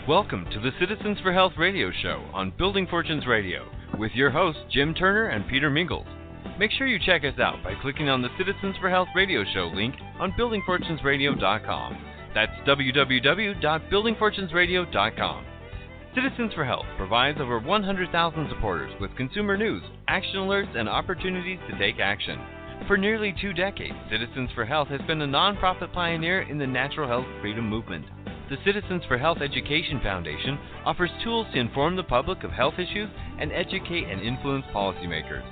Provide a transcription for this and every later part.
Welcome to the Citizens for Health radio show on Building Fortunes Radio with your hosts Jim Turner and Peter Mingils. Make sure you check us out by clicking on the Citizens for Health radio show link on buildingfortunesradio.com. That's www.buildingfortunesradio.com. Citizens for Health provides over 100,000 supporters with consumer news, action alerts, and opportunities to take action. For nearly 2 decades, Citizens for Health has been a nonprofit pioneer in the natural health freedom movement. The Citizens for Health Education Foundation offers tools to inform the public of health issues and educate and influence policymakers.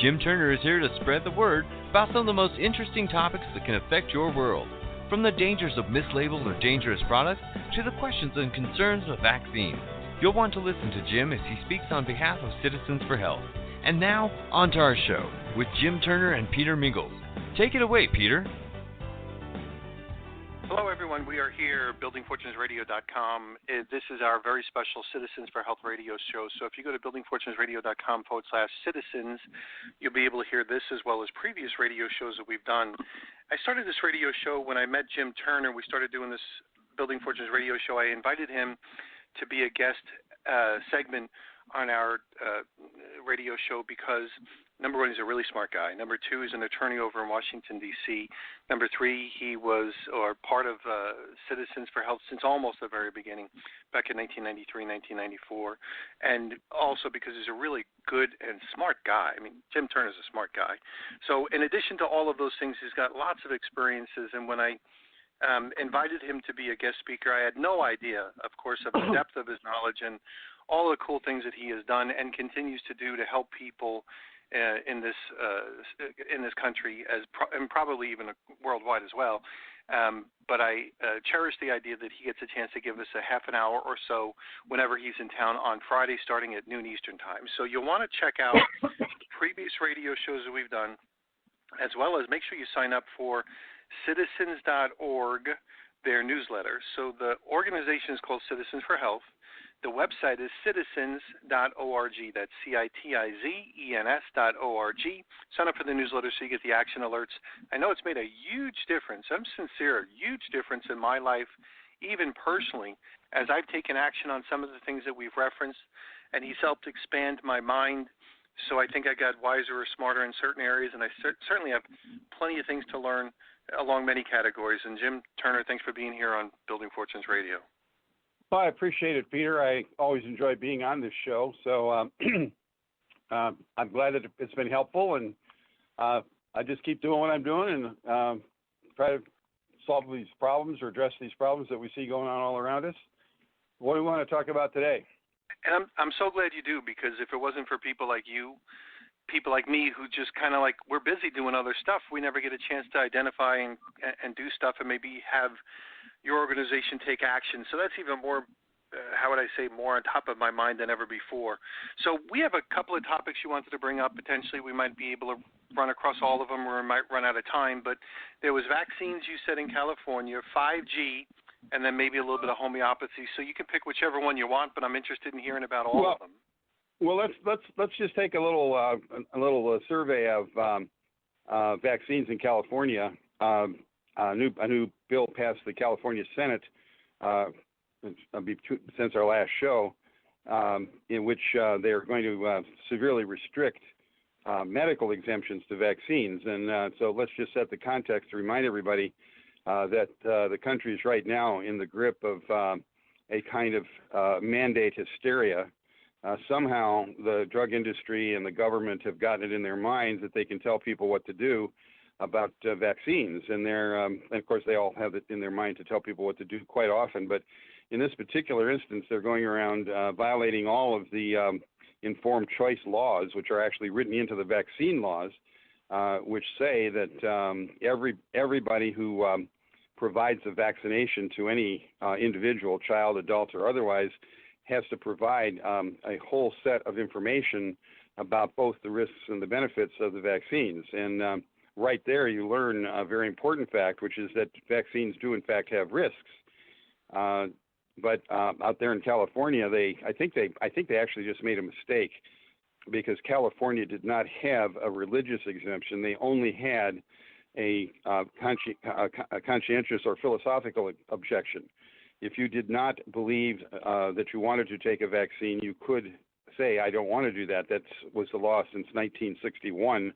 Jim Turner is here to spread the word about some of the most interesting topics that can affect your world, from the dangers of mislabeled or dangerous products to the questions and concerns of vaccines. You'll want to listen to Jim as he speaks on behalf of Citizens for Health. And now, on to our show with Jim Turner and Peter Mingils. Take it away, Peter. Hello, everyone. We are here, buildingfortunesradio.com. This is our very special Citizens for Health radio show. So if you go to buildingfortunesradio.com/citizens, you'll be able to hear this as well as previous radio shows that we've done. I started this radio show when I met Jim Turner. We started doing this Building Fortunes radio show. I invited him to be a guest segment on our radio show because, number one, he's a really smart guy. Number two, he's an attorney over in Washington, D.C. Number three, he was part of Citizens for Health since almost the very beginning, back in 1993, 1994. And also because he's a really good and smart guy. I mean, Jim Turner's a smart guy. So in addition to all of those things, he's got lots of experiences. And when I invited him to be a guest speaker, I had no idea, of course, of the depth of his knowledge and all the cool things that he has done and continues to do to help people in this country, and probably even worldwide as well. But I cherish the idea that he gets a chance to give us a half an hour or so whenever he's in town on Friday starting at noon Eastern time. So you'll want to check out previous radio shows that we've done, as well as make sure you sign up for citizens.org, their newsletter. So the organization is called Citizens for Health. The website is citizens.org. That's citizens.org. Sign up for the newsletter so you get the action alerts. I know it's made a huge difference. I'm sincere, a huge difference in my life, even personally, as I've taken action on some of the things that we've referenced, and he's helped expand my mind. So I think I got wiser or smarter in certain areas, and I certainly have plenty of things to learn along many categories. And Jim Turner, thanks for being here on Building Fortunes Radio. Well, I appreciate it, Peter. I always enjoy being on this show. So I'm glad that it's been helpful, and I just keep doing what I'm doing and try to solve these problems or address these problems that we see going on all around us. What do we want to talk about today? And I'm so glad you do, because if it wasn't for people like you, people like me who just kind of like, we're busy doing other stuff, we never get a chance to identify and do stuff and maybe have your organization take action. So that's even more, more on top of my mind than ever before. So we have a couple of topics you wanted to bring up. Potentially we might be able to run across all of them, or we might run out of time. But there was vaccines, you said, in California, 5G, and then maybe a little bit of homeopathy. So you can pick whichever one you want, but I'm interested in hearing about all of them. Well, let's just take a little survey of vaccines in California. A new bill passed the California Senate since our last show, in which they are going to severely restrict medical exemptions to vaccines. And so let's just set the context to remind everybody that the country is right now in the grip of a kind of mandate hysteria. Somehow the drug industry and the government have gotten it in their minds that they can tell people what to do about vaccines, and of course they all have it in their mind to tell people what to do quite often. But in this particular instance, they're going around violating all of the informed choice laws, which are actually written into the vaccine laws, which say that everybody who provides a vaccination to any individual, child, adult, or otherwise, has to provide a whole set of information about both the risks and the benefits of the vaccines. And right there, you learn a very important fact, which is that vaccines do in fact have risks. But out there in California, I think they actually just made a mistake, because California did not have a religious exemption. They only had a conscientious or philosophical objection. if you did not believe that you wanted to take a vaccine, you could say, I don't want to do that. That was the law since 1961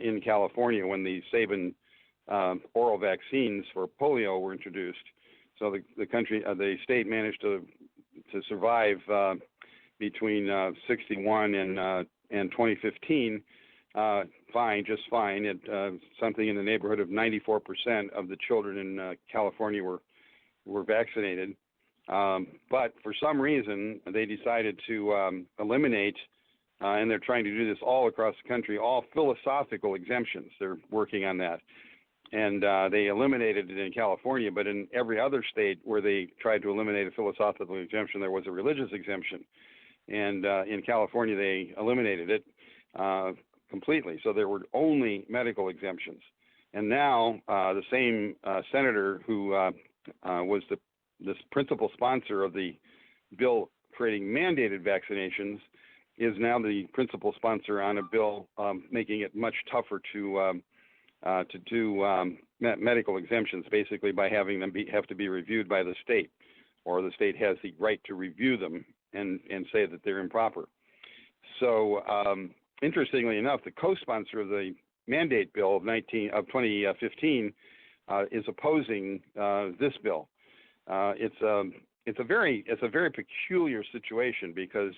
in California when the Sabin oral vaccines for polio were introduced. So the state managed to survive between 61 and 2015 just fine. At something in the neighborhood of 94% of the children in California were vaccinated. But for some reason, they decided to eliminate, and they're trying to do this all across the country, all philosophical exemptions. They're working on that. And they eliminated it in California, but in every other state where they tried to eliminate a philosophical exemption, there was a religious exemption. And in California, they eliminated it completely. So there were only medical exemptions. And now the same senator who was this principal sponsor of the bill creating mandated vaccinations is now the principal sponsor on a bill making it much tougher to do medical exemptions, basically by having them have to be reviewed by the state, or the state has the right to review them and say that they're improper. So interestingly enough, the co-sponsor of the mandate bill of 2015 is opposing this bill. It's a very peculiar situation because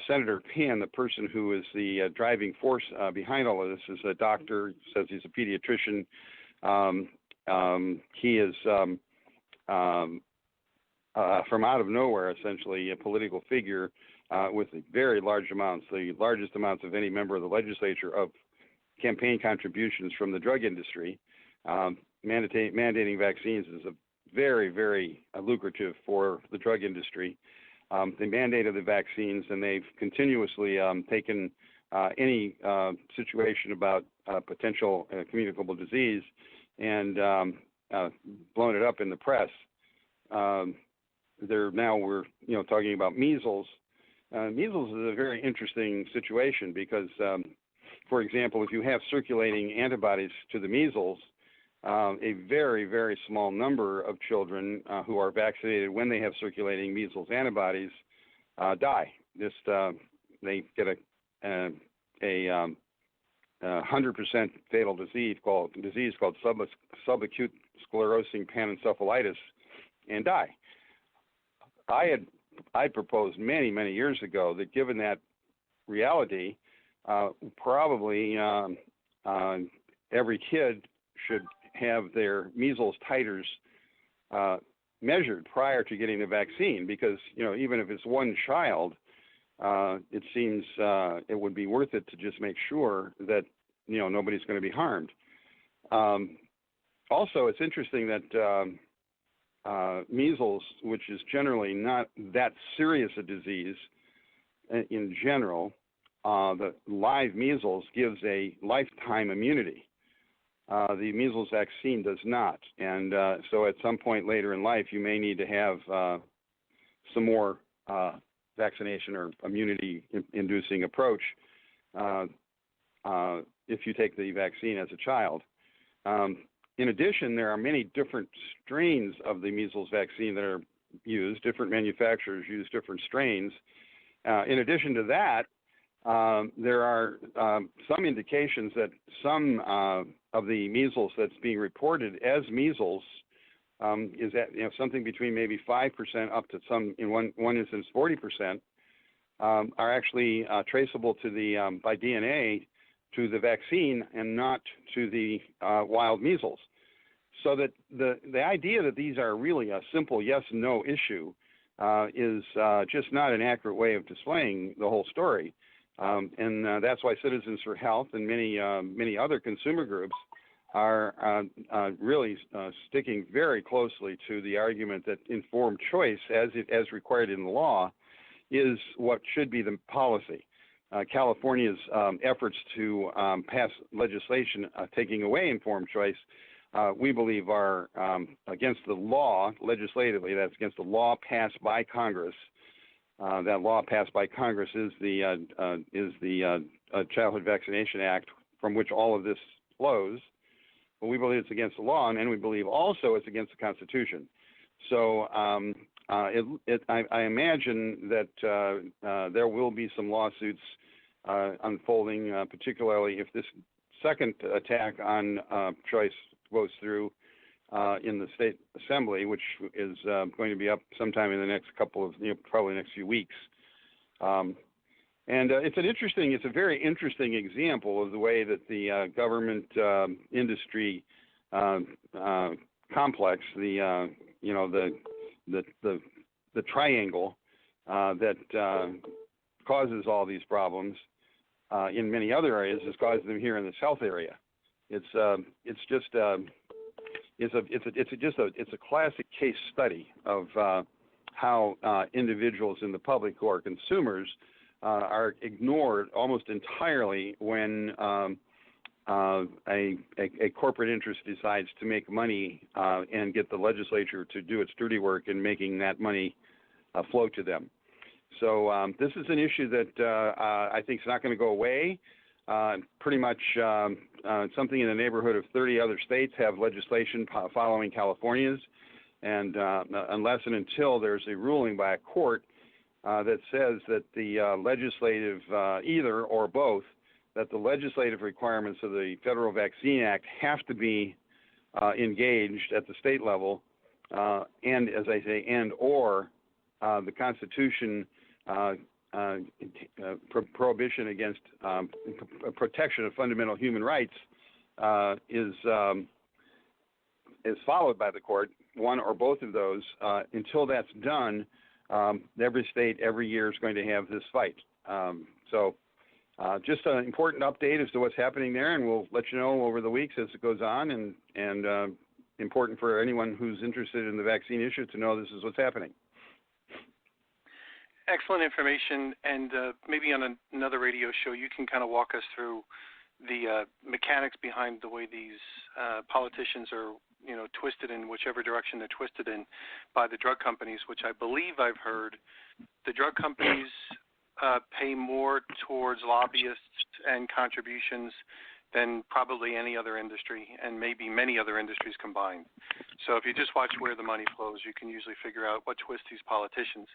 Senator Pan, the person who is the driving force behind all of this, is a doctor. Says he's a pediatrician. He is from out of nowhere, essentially a political figure with very large amounts, the largest amounts of any member of the legislature of campaign contributions from the drug industry. Mandating vaccines is a very, very lucrative for the drug industry. They mandated the vaccines, and they've continuously taken any situation about potential communicable disease and blown it up in the press. We're talking about measles. Measles is a very interesting situation because, for example, if you have circulating antibodies to the measles, a very, very small number of children who are vaccinated when they have circulating measles antibodies die. They get a 100% fatal disease called subacute sclerosing panencephalitis and die. I proposed many, many years ago that given that reality, probably every kid should have their measles titers measured prior to getting the vaccine, because even if it's one child, it seems it would be worth it to just make sure that nobody's going to be harmed. Also, it's interesting that measles, which is generally not that serious a disease in general, the live measles gives a lifetime immunity. The measles vaccine does not, and so at some point later in life, you may need to have some more vaccination or immunity-inducing approach if you take the vaccine as a child. In addition, there are many different strains of the measles vaccine that are used. Different manufacturers use different strains. In addition to that, there are some indications that some of the measles that's being reported as measles is at something between maybe 5% up to some, in one instance, 40%, are actually traceable to the by DNA to the vaccine and not to the wild measles. So that the idea that these are really a simple yes/no issue is just not an accurate way of displaying the whole story. And that's why Citizens for Health and many other consumer groups are really sticking very closely to the argument that informed choice, as required in the law, is what should be the policy. California's efforts to pass legislation taking away informed choice, we believe, are against the law legislatively. That's against the law passed by Congress. That law passed by Congress is the Childhood Vaccination Act, from which all of this flows. But we believe it's against the law, and we believe also it's against the Constitution. So I imagine that there will be some lawsuits unfolding, particularly if this second attack on choice goes through in the state assembly, which is going to be up sometime in the next couple of, probably next few weeks. And it's a very interesting example of the way that the government industry complex, the triangle that causes all these problems in many other areas has caused them here in this health area. It's a classic case study of how individuals in the public who are consumers are ignored almost entirely when a corporate interest decides to make money and get the legislature to do its dirty work in making that money flow to them. So this is an issue that I think is not going to go away. Pretty much something in the neighborhood of 30 other states have legislation following California's, and unless and until there's a ruling by a court that says that the legislative, either or both, that the legislative requirements of the Federal Vaccine Act have to be engaged at the state level, and as I say, and or the Constitution prohibition against protection of fundamental human rights is followed by the court, one or both of those. Until that's done, every state every year is going to have this fight. So just an important update as to what's happening there, and we'll let you know over the weeks as it goes on, and important for anyone who's interested in the vaccine issue to know this is what's happening. Excellent information, and maybe on another radio show you can kind of walk us through the mechanics behind the way these politicians are, twisted in whichever direction they're twisted in by the drug companies, which I believe I've heard the drug companies pay more towards lobbyists and contributions than probably any other industry, and maybe many other industries combined. So if you just watch where the money flows, you can usually figure out what twists these politicians.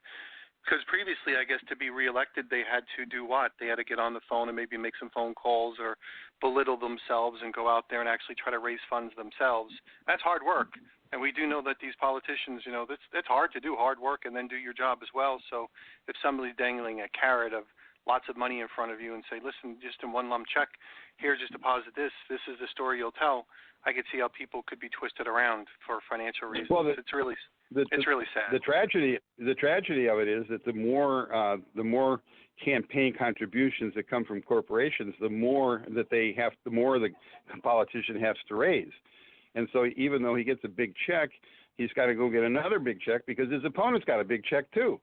Because previously, I guess, to be reelected, they had to do what? They had to get on the phone and maybe make some phone calls or belittle themselves and go out there and actually try to raise funds themselves. That's hard work. And we do know that these politicians, it's hard to do hard work and then do your job as well. So if somebody's dangling a carrot of lots of money in front of you and say, listen, just in one lump check, here, just deposit this is the story you'll tell, I could see how people could be twisted around for financial reasons. Well, it's really sad. The tragedy of it is that the more campaign contributions that come from corporations, the more the politician has to raise. And so even though he gets a big check, he's got to go get another big check because his opponent's got a big check too.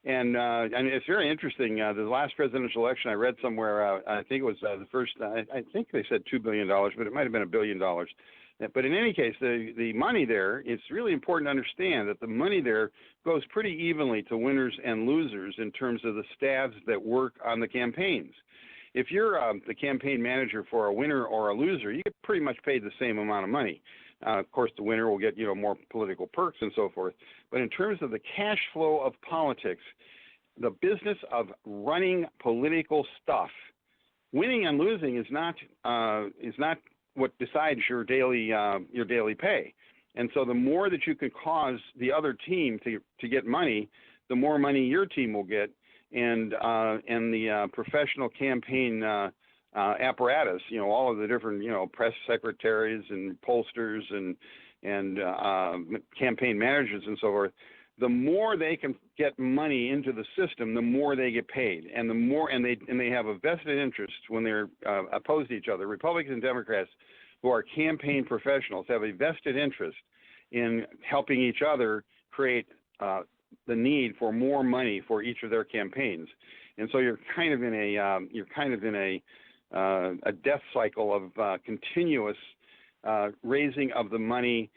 And it's very interesting. The last presidential election, I read somewhere, I think it was the first, I think they said $2 billion, but it might have been $1 billion. But in any case, the money there, it's really important to understand that the money there goes pretty evenly to winners and losers in terms of the staffs that work on the campaigns. If you're the campaign manager for a winner or a loser, you get pretty much paid the same amount of money. Of course, the winner will get, more political perks and so forth. But in terms of the cash flow of politics, the business of running political stuff, winning and losing is not what decides your daily pay. And so the more that you can cause the other team to get money, the more money your team will get, and the professional campaign apparatus, all of the different, press secretaries and pollsters and campaign managers and so forth, the more they can get money into the system, the more they get paid, and they have a vested interest when they're opposed to each other. Republicans and Democrats, who are campaign professionals, have a vested interest in helping each other create the need for more money for each of their campaigns, and so you're kind of in a death cycle of continuous raising of the money,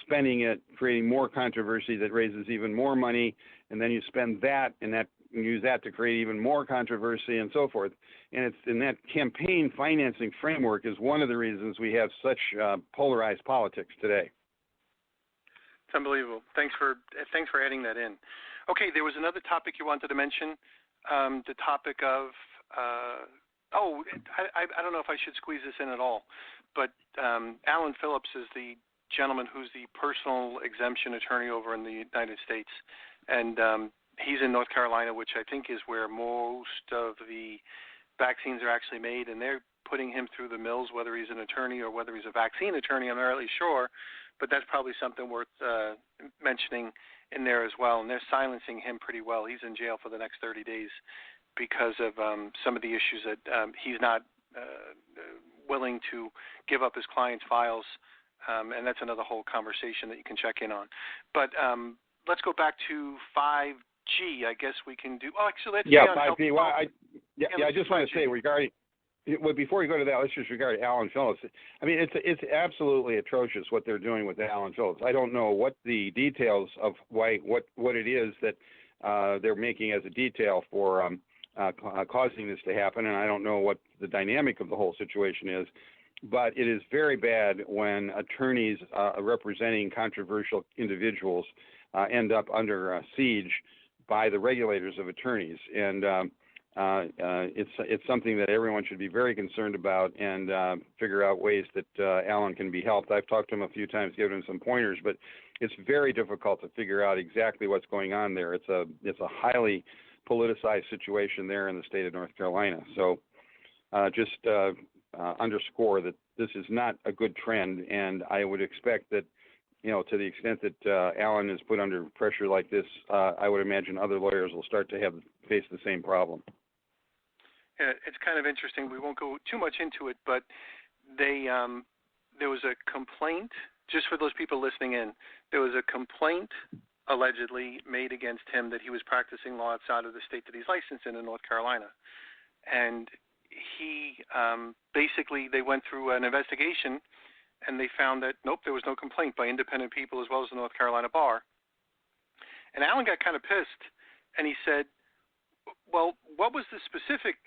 spending it, creating more controversy that raises even more money, and then you spend that and use that to create even more controversy and so forth. And it's in that campaign financing framework is one of the reasons we have such polarized politics today. It's unbelievable. Thanks for adding that in. Okay, there was another topic you wanted to mention, the topic of I don't know if I should squeeze this in at all, but Alan Phillips is the gentleman who's the personal exemption attorney over in the United States, and he's in North Carolina, which I think is where most of the vaccines are actually made, and they're putting him through the mills, whether he's an attorney or whether he's a vaccine attorney, I'm not really sure, but that's probably something worth mentioning in there as well, and they're silencing him pretty well. He's in jail for the next 30 days because of some of the issues that he's not willing to give up his client's files, and that's another whole conversation that you can check in on. But let's go back to 5G. I guess we can do. Oh, actually, let's stay on 5G. Well, I just want to say regarding. Well, before you go to that, let's just regard Alan Phillips. I mean, it's absolutely atrocious what they're doing with Alan Phillips. I don't know what the details of what it is that they're making as a detail for causing this to happen, and I don't know what the dynamic of the whole situation is. But it is very bad when attorneys representing controversial individuals end up under siege by the regulators of attorneys, and it's something that everyone should be very concerned about and figure out ways that Alan can be helped. I've talked to him a few times, given him some pointers, but it's very difficult to figure out exactly what's going on there. It's a highly politicized situation there in the state of North Carolina. So just underscore that this is not a good trend, and I would expect that, to the extent that Alan is put under pressure like this, I would imagine other lawyers will start to face the same problem. Yeah, it's kind of interesting. We won't go too much into it, but there was a complaint, just for those people listening in, there was a complaint allegedly made against him that he was practicing law outside of the state that he's licensed in North Carolina. And he basically, they went through an investigation, and they found that, nope, there was no complaint by independent people as well as the North Carolina bar. And Alan got kind of pissed, and he said, well, what was the specific,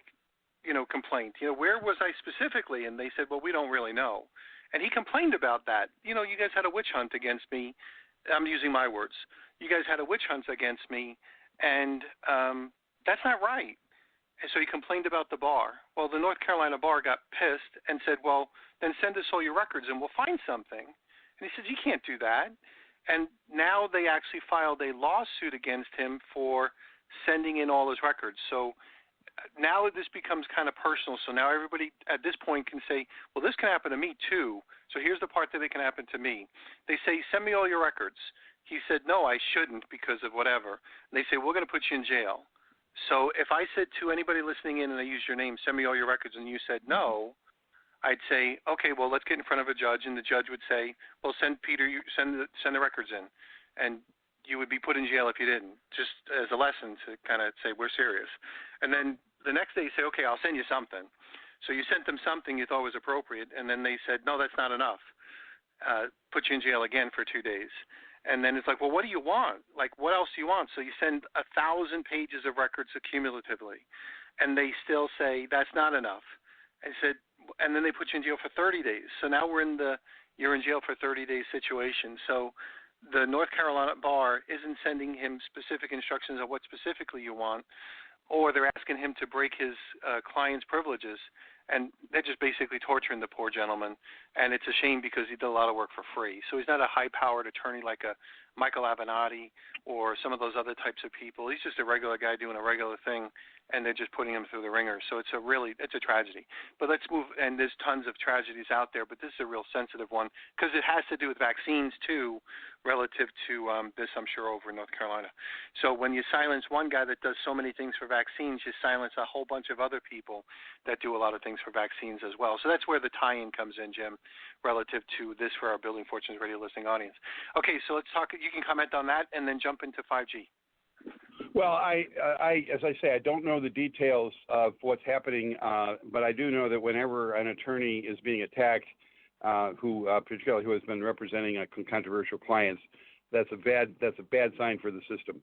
complaint? Where was I specifically? And they said, well, we don't really know. And he complained about that. You guys had a witch hunt against me. I'm using my words. You guys had a witch hunt against me, and that's not right. And so he complained about the bar. Well, the North Carolina bar got pissed and said, well, then send us all your records and we'll find something. And he said, you can't do that. And now they actually filed a lawsuit against him for sending in all his records. So now this becomes kind of personal. So now everybody at this point can say, well, this can happen to me too. So here's the part that it can happen to me. They say, send me all your records. He said, no, I shouldn't because of whatever. And they say, we're going to put you in jail. So if I said to anybody listening in and I used your name, send me all your records, and you said no, I'd say, okay, well, let's get in front of a judge, and the judge would say, well, send Peter, send the records in, and you would be put in jail if you didn't, just as a lesson to kind of say we're serious. And then the next day you say, okay, I'll send you something. So you sent them something you thought was appropriate, and then they said, no, that's not enough. Put you in jail again for 2 days. And then it's like, well, what do you want? Like, what else do you want? So you send 1,000 pages of records accumulatively, and they still say that's not enough. And then they put you in jail for 30 days. So now you're in jail for 30 days situation. So the North Carolina bar isn't sending him specific instructions of what specifically you want, or they're asking him to break his client's privileges. And they're just basically torturing the poor gentleman. And it's a shame because he did a lot of work for free. So he's not a high-powered attorney like a Michael Avenatti or some of those other types of people. He's just a regular guy doing a regular thing, and they're just putting him through the ringer. So it's a tragedy. But let's move, and there's tons of tragedies out there, but this is a real sensitive one because it has to do with vaccines too, relative to this, I'm sure, over in North Carolina. So when you silence one guy that does so many things for vaccines, you silence a whole bunch of other people that do a lot of things for vaccines as well. So that's where the tie-in comes in, Jim, relative to this for our Building Fortunes radio listening audience. Okay, so let's talk. You can comment on that and then jump into 5G. Well, I as I say, I don't know the details of what's happening, but I do know that whenever an attorney is being attacked, particularly who has been representing controversial clients, that's a bad sign for the system.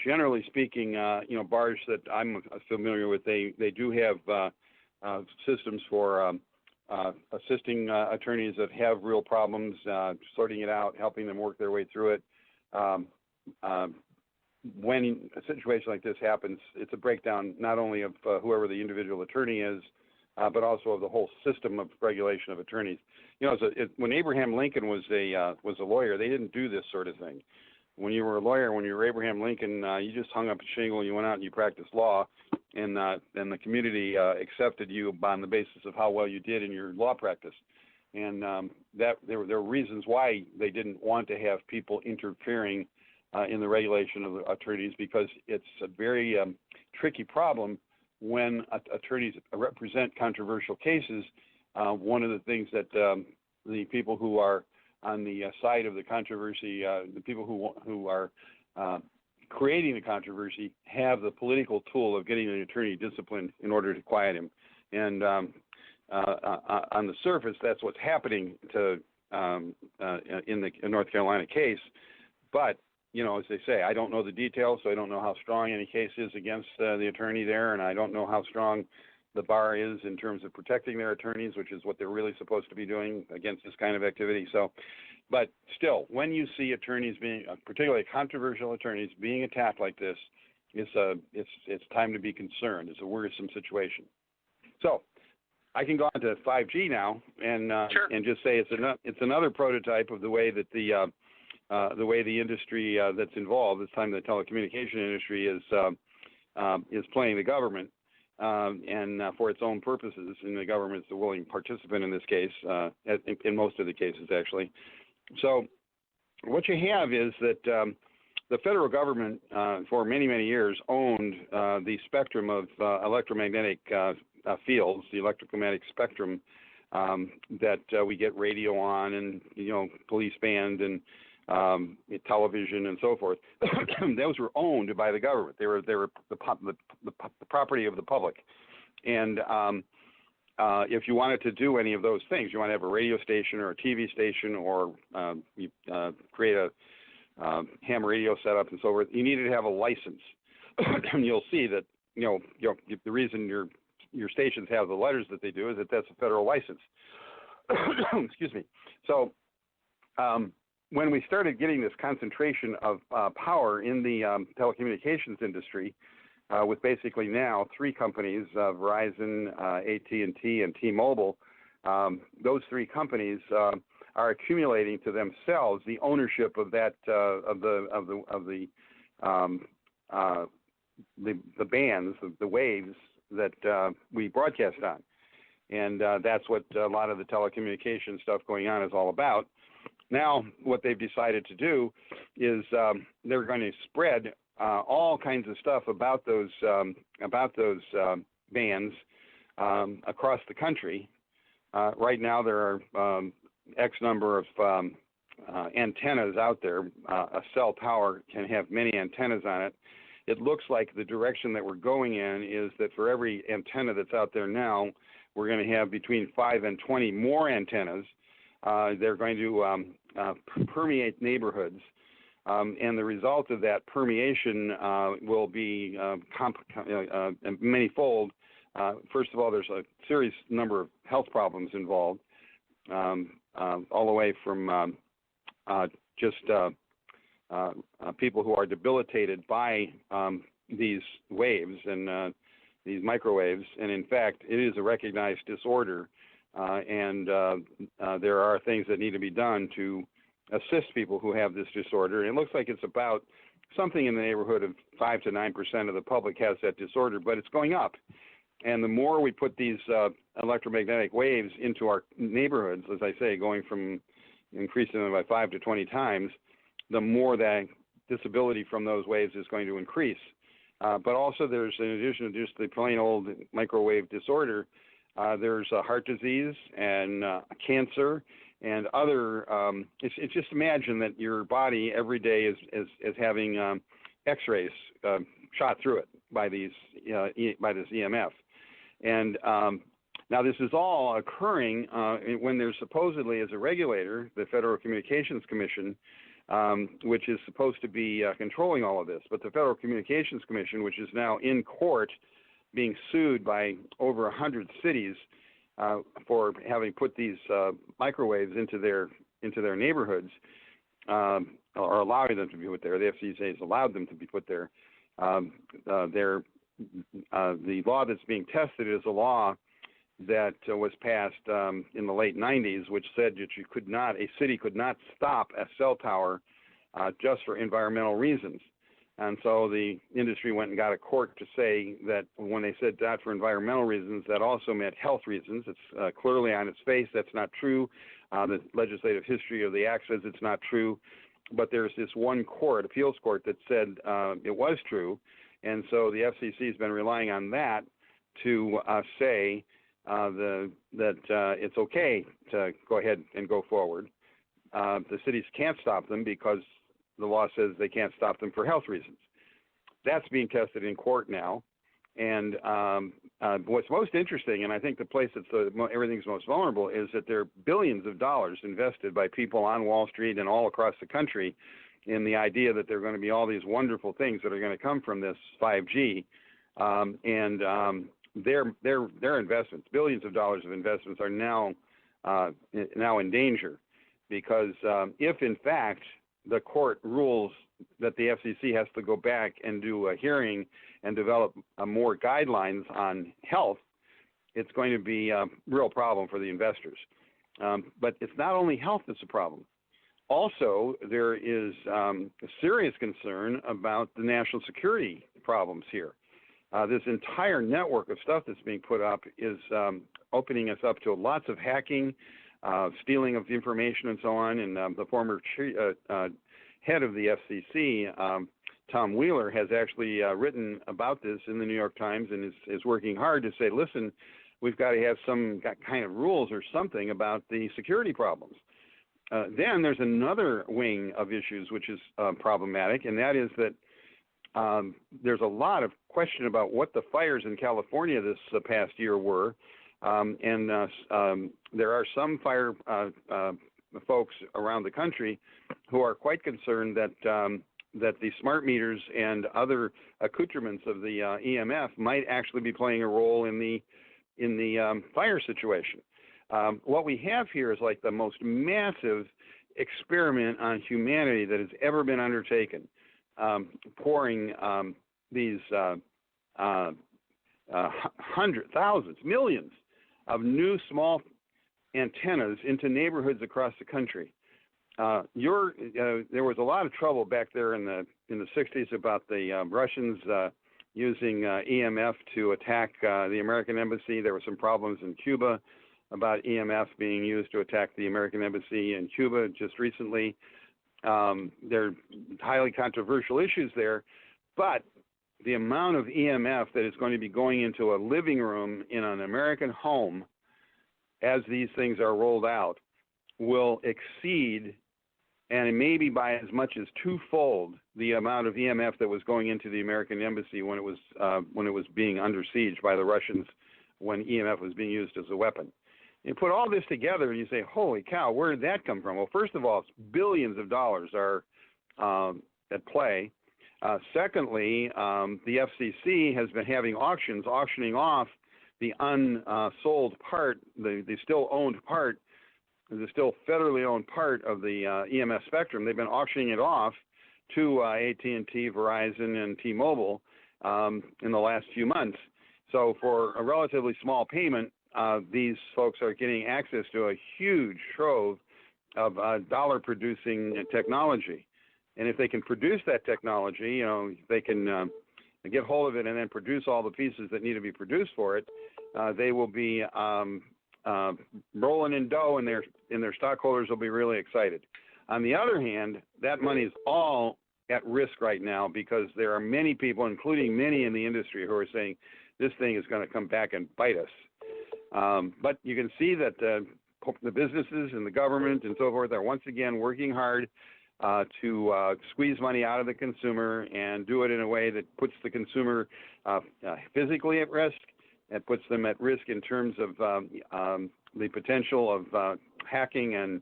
Generally speaking, bars that I'm familiar with, they do have systems for assisting attorneys that have real problems, sorting it out, helping them work their way through it. When a situation like this happens, it's a breakdown not only of whoever the individual attorney is, but also of the whole system of regulation of attorneys. You know, when Abraham Lincoln was a lawyer, they didn't do this sort of thing. When you were a lawyer, when you were Abraham Lincoln, you just hung up a shingle, you went out and you practiced law, and the community accepted you on the basis of how well you did in your law practice. And that there were reasons why they didn't want to have people interfering in the regulation of attorneys, because it's a very tricky problem when attorneys represent controversial cases. One of the things that the people who are on the side of the controversy, the people who are creating the controversy, have the political tool of getting an attorney disciplined in order to quiet him. And on the surface, that's what's happening to in the North Carolina case. But you know, as they say, I don't know the details, so I don't know how strong any case is against the attorney there, and I don't know how strong the bar is in terms of protecting their attorneys, which is what they're really supposed to be doing against this kind of activity. So, but still, when you see attorneys being, particularly controversial attorneys, being attacked like this, it's time to be concerned. It's a worrisome situation. So, I can go on to 5G now and Sure. and just say it's another prototype of the way that the way the industry that's involved, this time the telecommunication industry, is playing the government and for its own purposes, and the government's the willing participant in this case, in most of the cases actually. So what you have is that the federal government for many, many years owned the spectrum of electromagnetic fields, the electromagnetic spectrum that we get radio on, and police band and television and so forth. Those were owned by the government. They were the property of the public. And if you wanted to do any of those things, you want to have a radio station or a TV station, or you create a ham radio setup and so forth, you needed to have a license. And you'll see that the reason your stations have the letters that they do is that that's a federal license. Excuse me. So when we started getting this concentration of power in the telecommunications industry, with basically now three companies, Verizon, AT&T, and T-Mobile, those three companies are accumulating to themselves the ownership of that of the bands, the waves that we broadcast on, and that's what a lot of the telecommunication stuff going on is all about. Now, what they've decided to do is they're going to spread all kinds of stuff about those bands across the country. Right now, there are X number of antennas out there. A cell tower can have many antennas on it. It looks like the direction that we're going in is that for every antenna that's out there now, we're going to have between 5 and 20 more antennas. They're going to permeate neighborhoods, and the result of that permeation will be many-fold. First of all, there's a serious number of health problems involved, all the way from just people who are debilitated by these waves and these microwaves. And in fact, it is a recognized disorder. And there are things that need to be done to assist people who have this disorder. And it looks like it's about something in the neighborhood of 5 to 9% of the public has that disorder, but it's going up. And the more we put these electromagnetic waves into our neighborhoods, as I say, going from increasing them by 5 to 20 times, the more that disability from those waves is going to increase. But also there's, in addition to just the plain old microwave disorder, there's heart disease and cancer and other. It's just imagine that your body every day is having X-rays shot through it by this EMF, and now this is all occurring when there's supposedly, as a regulator, the Federal Communications Commission, which is supposed to be controlling all of this, but the Federal Communications Commission, which is now in court, being sued by over 100 cities, for having put these microwaves into their neighborhoods, or allowing them to be put there. The FCC has allowed them to be put there. The law that's being tested is a law that was passed in the late 90s, which said that a city could not stop a cell tower just for environmental reasons. And so the industry went and got a court to say that when they said that for environmental reasons, that also meant health reasons. It's clearly on its face that's not true. The legislative history of the act says it's not true. But there's this one court, appeals court, that said it was true. And so the FCC has been relying on that to say that it's okay to go ahead and go forward. The cities can't stop them because the law says they can't stop them for health reasons. That's being tested in court now. And what's most interesting, and I think the place that's everything's most vulnerable, is that there are billions of dollars invested by people on Wall Street and all across the country in the idea that there are going to be all these wonderful things that are going to come from this 5G. Their investments, billions of dollars of investments, are now in danger because if in fact the court rules that the FCC has to go back and do a hearing and develop more guidelines on health, it's going to be a real problem for the investors. But it's not only health that's a problem. Also, there is a serious concern about the national security problems here. This entire network of stuff that's being put up is opening us up to lots of hacking, stealing of information and so on. And the former head of the FCC, Tom Wheeler, has actually written about this in the New York Times and is working hard to say, listen, we've got to have some kind of rules or something about the security problems. Then there's another wing of issues which is problematic, and that is that there's a lot of question about what the fires in California this past year were, and there are some fire folks around the country who are quite concerned that the smart meters and other accoutrements of the EMF might actually be playing a role in the fire situation. What we have here is like the most massive experiment on humanity that has ever been undertaken, pouring these hundreds, thousands, millions of new small antennas into neighborhoods across the country. There was a lot of trouble back there in the 60s about the Russians using EMF to attack the American embassy. There were some problems in Cuba about EMF being used to attack the American embassy in Cuba just recently. There are highly controversial issues there, but the amount of EMF that is going to be going into a living room in an American home as these things are rolled out will exceed, and maybe by as much as twofold, the amount of EMF that was going into the American embassy when it was being under siege by the Russians, when EMF was being used as a weapon. You put all this together and you say, holy cow, where did that come from? Well, first of all, billions of dollars are at play. Secondly, the FCC has been having auctioning off the unsold part, the still owned part, the still federally owned part of the EMF spectrum. They've been auctioning it off to AT&T, Verizon, and T-Mobile in the last few months. So for a relatively small payment, these folks are getting access to a huge trove of dollar-producing technology. And if they can produce that technology, they can get hold of it and then produce all the pieces that need to be produced for it, they will be rolling in dough, and their stockholders will be really excited. On the other hand, that money is all at risk right now because there are many people, including many in the industry, who are saying this thing is going to come back and bite us. But you can see that the businesses and the government and so forth are once again working hard to squeeze money out of the consumer and do it in a way that puts the consumer physically at risk. It puts them at risk in terms of the potential of hacking and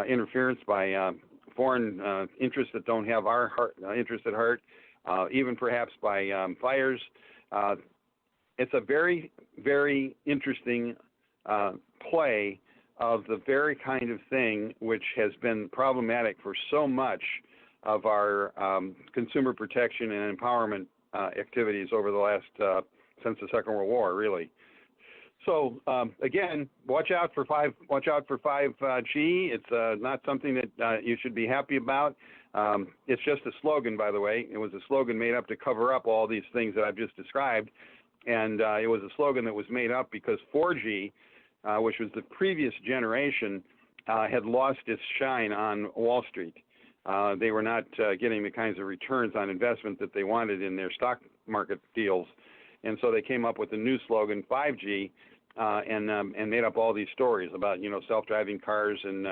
interference by foreign interests that don't have our interest at heart, even perhaps by fires. It's a very, very interesting play of the very kind of thing which has been problematic for so much of our consumer protection and empowerment activities over the last since the Second World War, really. So again, watch out for 5G. It's not something that you should be happy about. It's just a slogan, by the way. It was a slogan made up to cover up all these things that I've just described, and it was a slogan that was made up because 4G, which was the previous generation, had lost its shine on Wall Street. They were not getting the kinds of returns on investment that they wanted in their stock market deals, and so they came up with a new slogan, 5G, and made up all these stories about self-driving cars and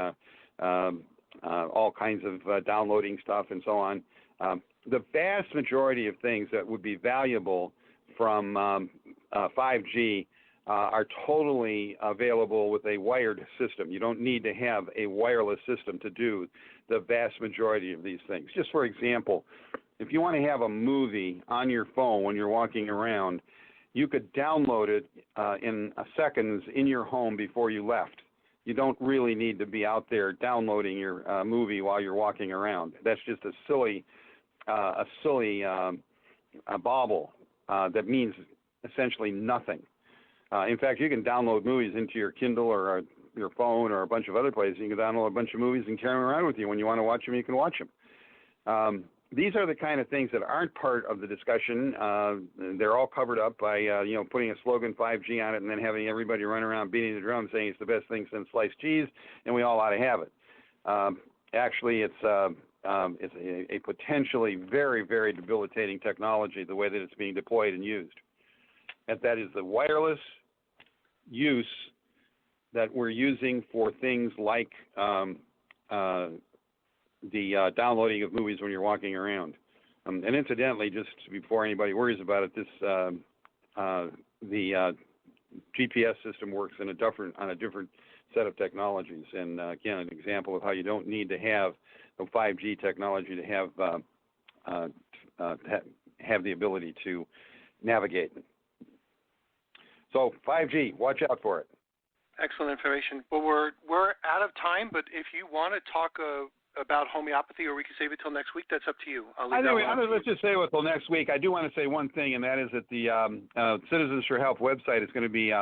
all kinds of downloading stuff and so on. The vast majority of things that would be valuable from 5G are totally available with a wired system. You don't need to have a wireless system to do the vast majority of these things. Just for example, if you want to have a movie on your phone when you're walking around, you could download it in seconds in your home before you left. You don't really need to be out there downloading your movie while you're walking around. That's just a silly bauble that means essentially nothing. In fact, you can download movies into your Kindle or your phone or a bunch of other places. You can download a bunch of movies and carry them around with you. When you want to watch them, you can watch them. These are the kind of things that aren't part of the discussion. They're all covered up by, putting a slogan 5G on it and then having everybody run around beating the drum saying it's the best thing since sliced cheese and we all ought to have it. Actually, it's a potentially very, very debilitating technology the way that it's being deployed and used. And that is the wireless use that we're using for things like the downloading of movies when you're walking around. And incidentally, just before anybody worries about it, the GPS system works on a different set of technologies. And again, an example of how you don't need to have the 5G technology to have the ability to navigate. So 5G, watch out for it. Excellent information. Well, we're out of time, but if you want to talk about homeopathy, or we can save it till next week, that's up to you. Let's just save it till next week. I do want to say one thing, and that is that the Citizens for Health website is going to be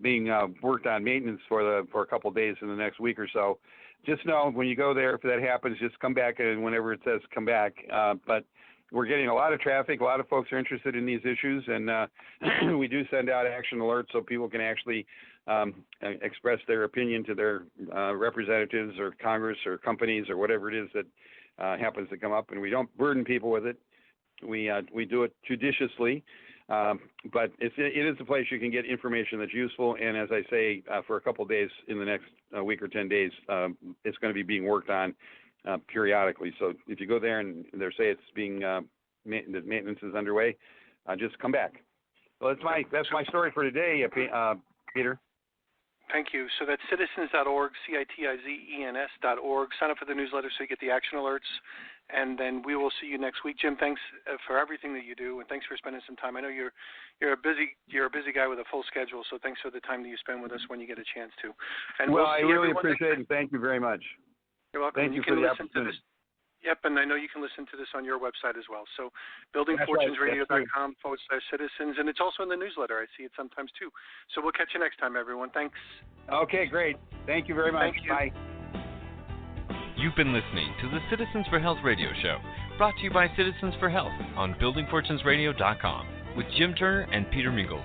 being worked on maintenance for a couple of days in the next week or so. Just know when you go there, if that happens, just come back and whenever it says come back. But we're getting a lot of traffic. A lot of folks are interested in these issues, and we do send out action alerts so people can actually express their opinion to their representatives or Congress or companies or whatever it is that happens to come up. And we don't burden people with it. We do it judiciously, but it is a place you can get information that's useful. And as I say, for a couple of days in the next week or 10 days, it's going to be being worked on periodically. So if you go there and they say it's being the maintenance is underway, just come back. Well, that's my story for today, Peter. Thank you. So that's citizens.org, citizens.org. Sign up for the newsletter so you get the action alerts, and then we will see you next week. Jim, thanks for everything that you do, and thanks for spending some time. I know you're a busy guy with a full schedule, so thanks for the time that you spend with us when you get a chance to. And I really appreciate it. Thank you very much. You're welcome. Thank you for the opportunity. Yep, and I know you can listen to this on your website as well. So buildingfortunesradio.com/citizens, and it's also in the newsletter. I see it sometimes too. So we'll catch you next time, everyone. Thanks. Okay, great. Thank you very much. Thank you. Bye. You've been listening to the Citizens for Health radio show, brought to you by Citizens for Health on buildingfortunesradio.com with Jim Turner and Peter Mingils.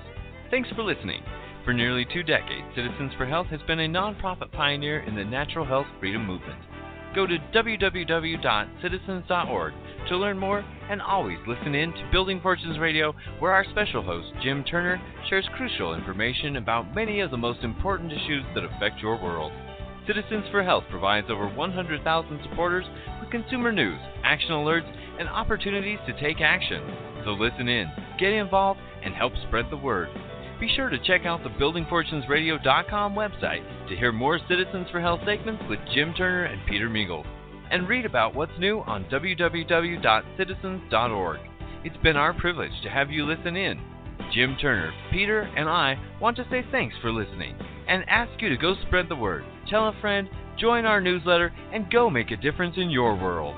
Thanks for listening. For nearly 2 decades, Citizens for Health has been a nonprofit pioneer in the natural health freedom movement. Go to www.citizens.org to learn more, and always listen in to Building Fortunes Radio, where our special host, Jim Turner, shares crucial information about many of the most important issues that affect your world. Citizens for Health provides over 100,000 supporters with consumer news, action alerts, and opportunities to take action. So listen in, get involved, and help spread the word. Be sure to check out the buildingfortunesradio.com website to hear more Citizens for Health segments with Jim Turner and Peter Mingils, and read about what's new on www.citizens.org. It's been our privilege to have you listen in. Jim Turner, Peter, and I want to say thanks for listening. and ask you to go spread the word. Tell a friend, join our newsletter, and go make a difference in your world.